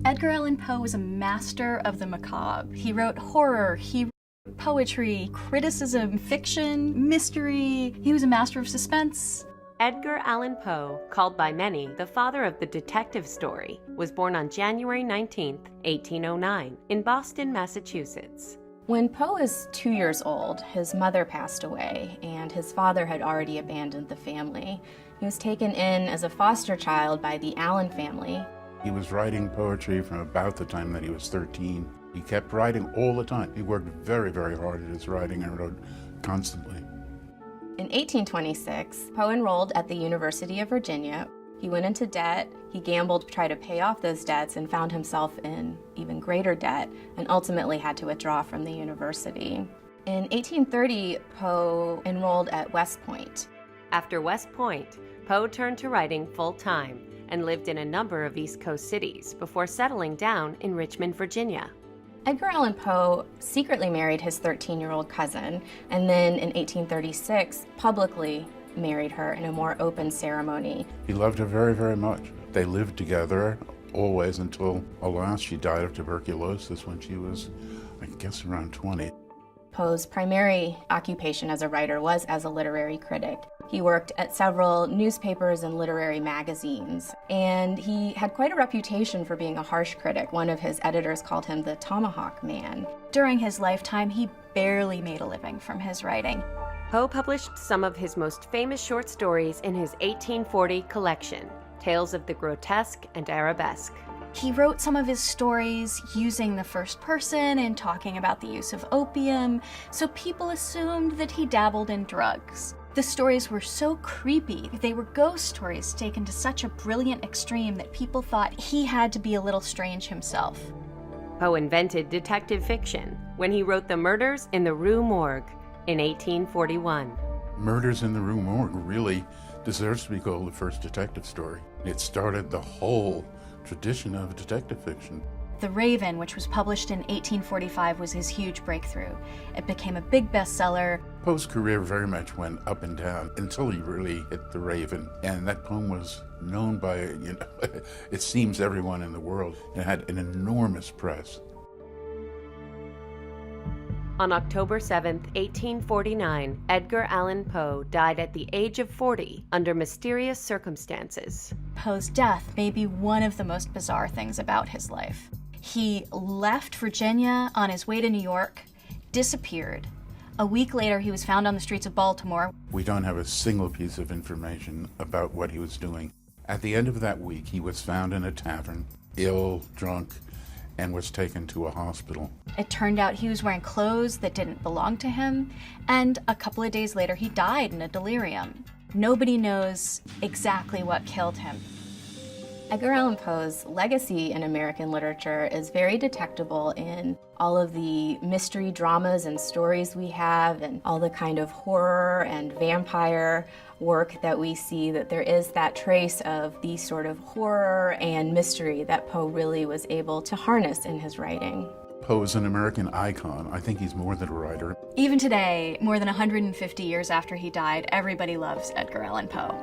Edgar Allan Poe was a master of the macabre. He wrote horror, he wrote poetry, criticism, fiction, mystery. He was a master of suspense. Edgar Allan Poe, called by many the father of the detective story, was born on January 19, 1809, in Boston, Massachusetts. When Poe was 2 years old, his mother passed away, and his father had already abandoned the family. He was taken in as a foster child by the Allan family. He was writing poetry from about the time that he was 13. He kept writing all the time. He worked very, very hard at his writing and wrote constantly. In 1826, Poe enrolled at the University of Virginia. He went into debt, he gambled to try to pay off those debts and found himself in even greater debt and ultimately had to withdraw from the university. In 1830, Poe enrolled at West Point. After West Point, Poe turned to writing full-time and lived in a number of East Coast cities before settling down in Richmond, Virginia. Edgar Allan Poe secretly married his 13-year-old cousin, and then in 1836 publicly married her in a more open ceremony. He loved her very, very much. They lived together always until, alas, she died of tuberculosis when she was, I guess, around 20. Poe's primary occupation as a writer was as a literary critic. He worked at several newspapers and literary magazines, and he had quite a reputation for being a harsh critic. One of his editors called him the Tomahawk Man. During his lifetime, he barely made a living from his writing. Poe published some of his most famous short stories in his 1840 collection, Tales of the Grotesque and Arabesque. He wrote some of his stories using the first person and talking about the use of opium, so people assumed that he dabbled in drugs. The stories were so creepy. They were ghost stories taken to such a brilliant extreme that people thought he had to be a little strange himself. Poe invented detective fiction when he wrote The Murders in the Rue Morgue in 1841. Murders in the Rue Morgue really deserves to be called the first detective story. It started the whole tradition of detective fiction. The Raven, which was published in 1845, was his huge breakthrough. It became a big bestseller. Poe's career very much went up and down until he really hit The Raven. And that poem was known by, it seems everyone in the world. It had an enormous press. On October 7, 1849, Edgar Allan Poe died at the age of 40 under mysterious circumstances. Poe's death may be one of the most bizarre things about his life. He left Virginia on his way to New York, disappeared. A week later, he was found on the streets of Baltimore. We don't have a single piece of information about what he was doing. At the end of that week, he was found in a tavern, ill, drunk, and was taken to a hospital. It turned out he was wearing clothes that didn't belong to him, and a couple of days later he died in a delirium. Nobody knows exactly what killed him. Edgar Allan Poe's legacy in American literature is very detectable in all of the mystery dramas and stories we have, and all the kind of horror and vampire work that we see, that there is that trace of the sort of horror and mystery that Poe really was able to harness in his writing. Poe is an American icon. I think he's more than a writer. Even today, more than 150 years after he died, everybody loves Edgar Allan Poe.